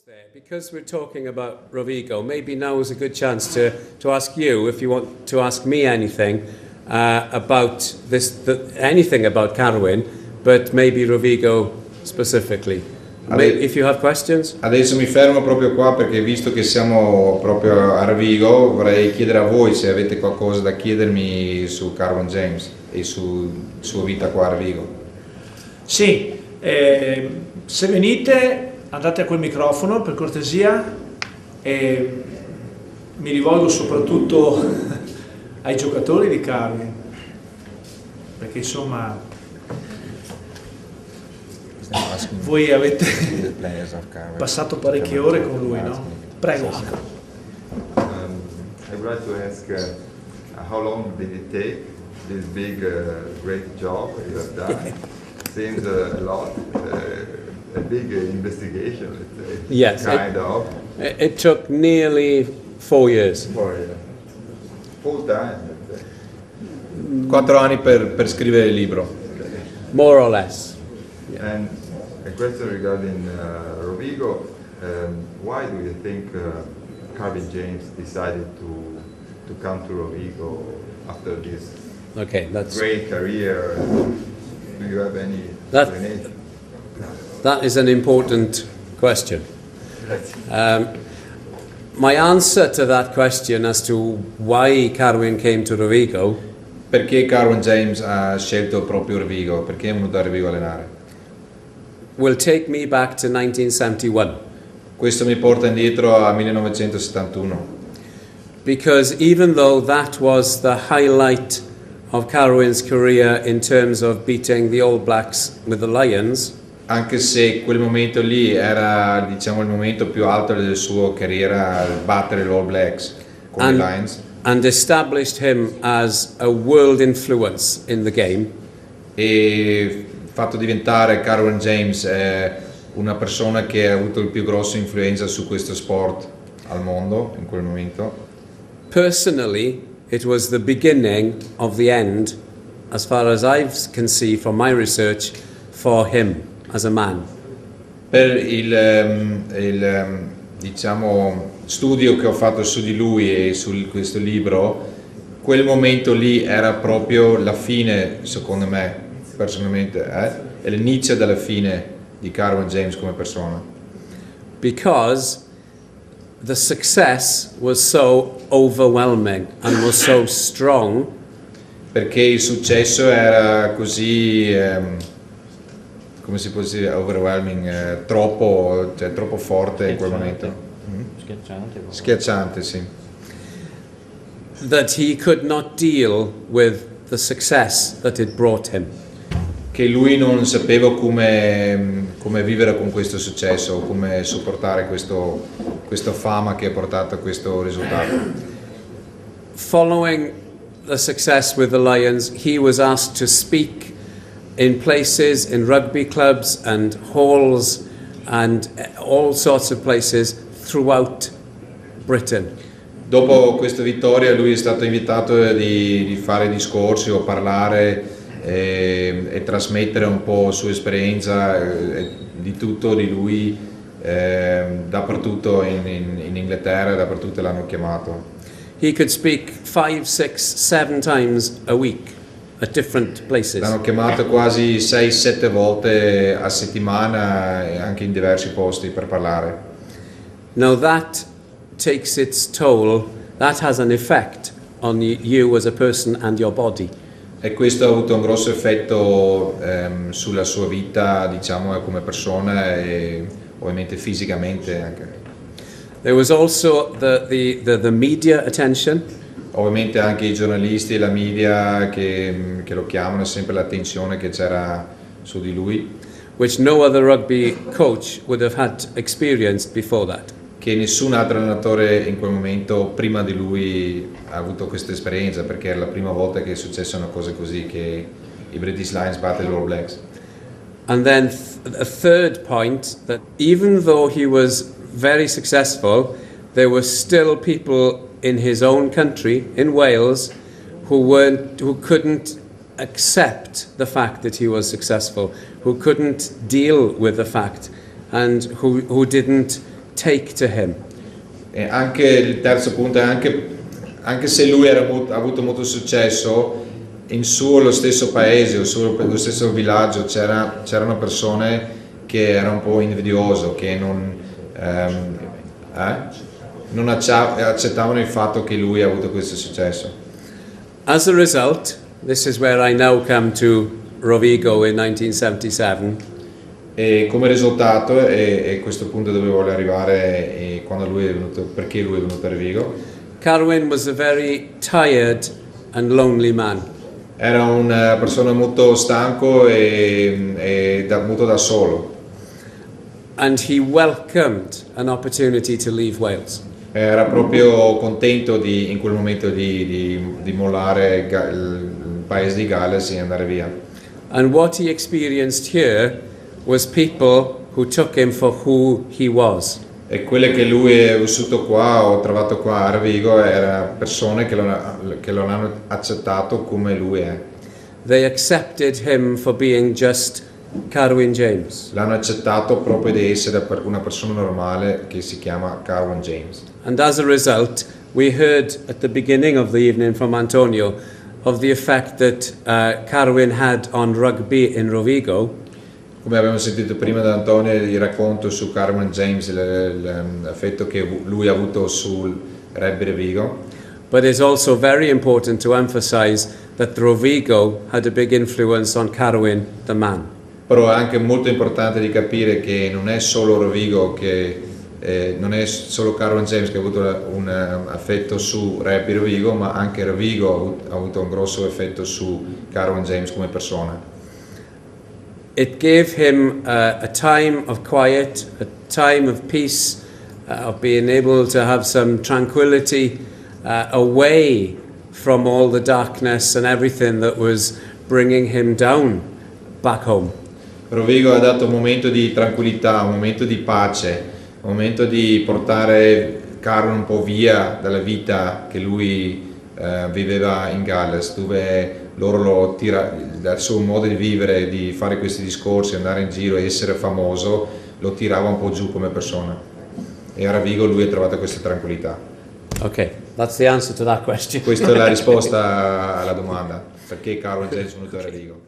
there, because we're talking about Rovigo, maybe now is a good chance to ask you if you want to ask me anything about anything about Carwyn, but maybe Rovigo specifically. If you have questions. Adesso mi fermo proprio qua perché visto che siamo proprio a Rovigo vorrei chiedere a voi se avete qualcosa da chiedermi su Carwyn James e su sua vita qua a Rovigo. Sì, se venite andate a quel microfono per cortesia e mi rivolgo soprattutto ai giocatori di Carwyn, perché insomma voi avete passato parecchie ore con lui, no? Prego. I would like to ask how long did it take this big great job you have done? Seems a lot. A big investigation, let's say. Yes, kind of. It took nearly 4 years. 4 years. Full time, let's say. 4 anni per scrivere il libro. More or less. Yeah. And a question regarding Rovigo. Why do you think Carwyn James decided to come to Rovigo after this great career? Do you have any explanation? That is an important question. My answer to that question as to why Carwyn came to Rovigo, perché Carwyn James ha scelto proprio Rovigo, perché è venuto a Rovigo a allenare, will take me back to 1971. Questo mi porta indietro a 1971. Because even though that was the highlight of Carwyn's career in terms of beating the All Blacks with the Lions, anche se quel momento lì era, diciamo, il momento più alto della sua carriera, battere gli All Blacks con i Lions, and established him as a world influence in the game, e fatto diventare Carwyn James una persona che ha avuto il più grosso influenza su questo sport al mondo in quel momento. Personally, it was the beginning of the end, as far as I can see from my research, for him as a man. Per il diciamo studio che ho fatto su di lui e su questo libro, quel momento lì era proprio la fine, secondo me, personalmente, è l'inizio della fine di Carwyn James come persona. Because the success was so overwhelming and was so strong. Perché il successo era così come si può dire, overwhelming, troppo forte in quel momento. Schiacciante, sì. That he could not deal with the success that it brought him. Che lui non sapeva come vivere con questo successo, come sopportare questa fama che ha portato a questo risultato. Following the success with the Lions, he was asked to speak in places, in rugby clubs and halls and all sorts of places throughout Britain. Dopo questa vittoria lui è stato invitato di fare discorsi o parlare e trasmettere un po' la sua esperienza di tutto di lui dappertutto in Inghilterra, dappertutto l'hanno chiamato. He could speak 5, 6, 7 times a week at different places. L'hanno chiamato quasi 6-7 volte a settimana e anche in diversi posti per parlare. Now that takes its toll, that has an effect on you as a person and your body. E questo ha avuto un grosso effetto sulla sua vita, diciamo, come persona e ovviamente fisicamente anche. There was also the media attention. Ovviamente anche i giornalisti e la media che lo chiamano, sempre l'attenzione che c'era su di lui. Which no other rugby coach would have had experienced before that. Che nessun altro allenatore in quel momento prima di lui ha avuto questa esperienza, perché era la prima volta che è successa una cosa così, che i British Lions battono gli All Blacks. And then a third point, that even though he was very successful, there were still people in his own country, in Wales, who couldn't accept the fact that he was successful, who couldn't deal with the fact, and who didn't take to him. E anche il terzo punto è anche se lui ha avuto molto successo, in lo stesso paese o lo stesso villaggio c'erano persone che erano un po' invidiose, che non accettavano il fatto che lui ha avuto questo successo. As a result, this is where I now come to Rovigo in 1977. E come risultato, e questo punto dove voglio arrivare, perché lui è venuto a Rovigo. Carwyn was a very tired and lonely man. Era una persona molto stanco e molto da solo. And he welcomed an opportunity to leave Wales. Era proprio contento in quel momento di mollare il paese di Galles e andare via. And what he experienced here was people who took him for who he was. E quelle che lui è vissuto qua, ho trovato qua a Rovigo, erano persone che lo hanno accettato come lui è. They accepted him for being just Carwyn James. L'hanno accettato proprio di essere una persona normale che si chiama Carwyn James. And as a result, we heard at the beginning of the evening from Antonio of the effect that Carwyn had on rugby in Rovigo. Come abbiamo sentito prima da Antonio, il racconto su Carwyn James, l'effetto che lui ha avuto sul rugby Rovigo. But it's also very important to emphasize that Rovigo had a big influence on Carwyn, the man. Però è anche molto importante di capire che non è solo Rovigo non è solo Carwyn James che ha avuto un effetto su rugby Rovigo, ma anche Rovigo ha avuto un grosso effetto su Carwyn James come persona. It gave him a time of quiet, a time of peace, of being able to have some tranquility away from all the darkness and everything that was bringing him down back home. Rovigo ha dato un momento di tranquillità, un momento di pace, un momento di portare Carwyn un po' via dalla vita che lui viveva in Galles, dove loro dal suo modo di vivere, di fare questi discorsi, andare in giro e essere famoso, lo tirava un po' giù come persona. E a Rovigo lui ha trovato questa tranquillità. Okay, that's the answer to that question. Questa è la risposta alla domanda, perché Carwyn James è venuto a Rovigo.